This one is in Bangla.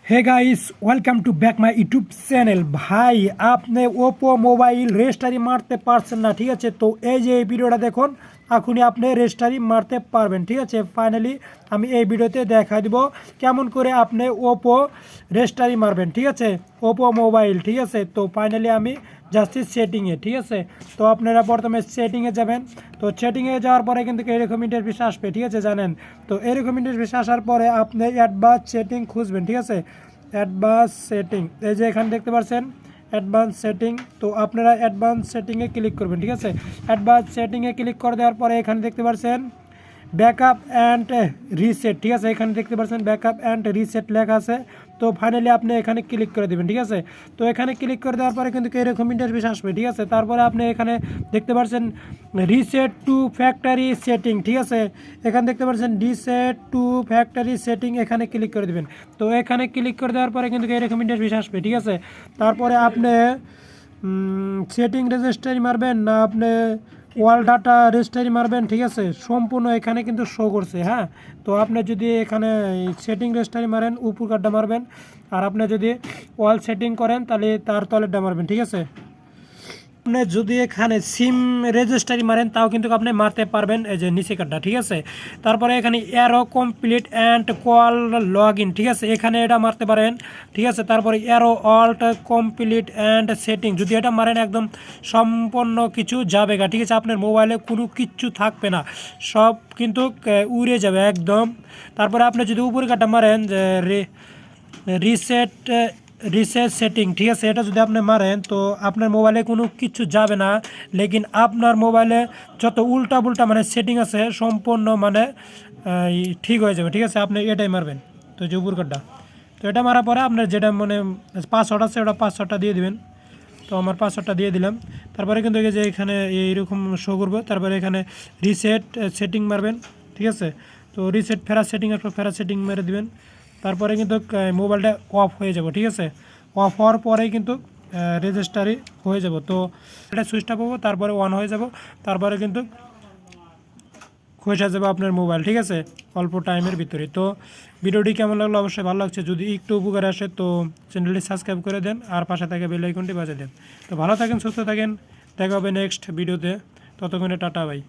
Hey guys welcome to back my YouTube channel. भाई आपने ओप्पो मोबाइल রেজিস্ট্রি মারতে পারছেন না, ঠিক আছে? তো এই যে এই ভিডিওটা দেখুন, এখনই আপনি রেজিস্ট্রি মারতে পারবেন, ঠিক আছে? ফাইনালি আমি এই ভিডিওতে দেখা দিব কেমন করে আপনি ওপ্পো রেজিস্ট্রি মারবেন, ঠিক আছে? ওপ্পো মোবাইল, ঠিক আছে? তো ফাইনালি আমি যাচ্ছি সেটিংয়ে, ঠিক আছে? তো আপনারা প্রথমে সেটিংয়ে যাবেন। তো সেটিংয়ে যাওয়ার পরে কিন্তু এরকম ইন্টারফেস আসবে, ঠিক আছে? জানেন তো এরকম ইন্টারফেস আসার পরে আপনি অ্যাডভান্স সেটিং খুঁজবেন, ঠিক আছে? অ্যাডভান্স সেটিং, এই যে এখানে দেখতে পাচ্ছেন অ্যাডভান্স সেটিং। তো আপনারা অ্যাডভান্স সেটিংয়ে ক্লিক করবেন, ঠিক আছে? অ্যাডভান্স সেটিংয়ে ক্লিক করে দেওয়ার পরে এখানে দেখতে পাচ্ছেন ব্যাকআপ অ্যান্ড রিসেট, ঠিক আছে? এখানে দেখতে পাচ্ছেন ব্যাকআপ অ্যান্ড রিসেট লেখা আছে। তো ফাইনালি আপনি এখানে ক্লিক করে দেবেন, ঠিক আছে? তো এখানে ক্লিক করে দেওয়ার পরে কিন্তু এরকম ইন্টারফেস আসবে, ঠিক আছে? তারপরে আপনি এখানে দেখতে পাচ্ছেন রিসেট টু ফ্যাক্টরি সেটিং, ঠিক আছে? এখানে দেখতে পাচ্ছেন রিসেট টু ফ্যাক্টরি সেটিং, এখানে ক্লিক করে দেবেন। তো এখানে ক্লিক করে দেওয়ার পরে কিন্তু এরকম ইন্টারফেস আসবে, ঠিক আছে? তারপরে আপনি সেটিং রেজিস্ট্রি মারবেন না আপনি ওয়াল ডাটা রেজিস্ট্রি মারবেন, ঠিক আছে? সম্পূর্ণ এখানে কিন্তু শো করছে, হ্যাঁ। তো আপনি যদি এখানে সেটিং রেজিস্ট্রি মারেন উপর কার্ডটা মারবেন, আর আপনি যদি ওয়াল সেটিং করেন তাহলে তার তলেরটা মারবেন, ঠিক আছে? আপনি যদি এখানে সিম রেজিস্ট্রি মারেন তাও কিন্তু আপনি মারতে পারবেন, এই যে নিচে কার্ডটা, ঠিক আছে? তারপরে এখানে arrow complete and call log in, ঠিক আছে? এখানে এটা মারতে পারেন, ঠিক আছে? তারপরে arrow alt complete and setting, যদি এটা মারেন একদম সম্পূর্ণ কিছু যাবে গা, ঠিক আছে? আপনার মোবাইলে কোনো কিচ্ছু থাকবে না, সব কিন্তু উড়ে যাবে একদম। তারপরে আপনি যদি উপরে কার্ডটা মারেন যে রিসেট রিসেট সেটিং, ঠিক আছে? এটা যদি আপনি মারেন তো আপনার মোবাইলে কোনো কিছু যাবে না, লেকিন আপনার মোবাইলে যত উল্টা পুল্টা মানে সেটিং আছে সম্পূর্ণ মানে ঠিক হয়ে যাবে, ঠিক আছে? আপনি এটাই মারবেন। তো যে উপর কার্ডটা, তো এটা মারার পরে আপনার যেটা মানে পাসওয়ার্ড আছে ওটা পাসওয়ার্ডটা দিয়ে দিবেন। তো আমার পাসওয়ার্ডটা দিয়ে দিলাম। তারপরে কিন্তু এই যে এখানে এইরকম শো করবে। তারপরে এখানে রিসেট সেটিং মারবেন, ঠিক আছে? তো রিসেট ফেরা সেটিং একটা ফেরা সেটিং মেরে দিবেন। তারপরে কিন্তু মোবাইলটা অফ হয়ে যাব, ঠিক আছে? অফ হওয়ার পরেই কিন্তু রেজিস্ট্রি হয়ে যাব। তো এটা সুইচটা পাবো, তারপরে অন হয়ে যাব, তারপরে কিন্তু খোঁজা যাবে আপনার মোবাইল, ঠিক আছে? অল্প টাইমের ভিতরে। তো ভিডিওটি কেমন লাগলো অবশ্যই ভালো লাগছে, যদি একটু উপকার আসে তো চ্যানেলটি সাবস্ক্রাইব করে দেন আর পাশে থাকা বেল আইকনটি বাজিয়ে দেন। তো ভালো থাকেন, সুস্থ থাকেন, দেখা হবে নেক্সট ভিডিওতে। ততক্ষণে টাটা, বাই।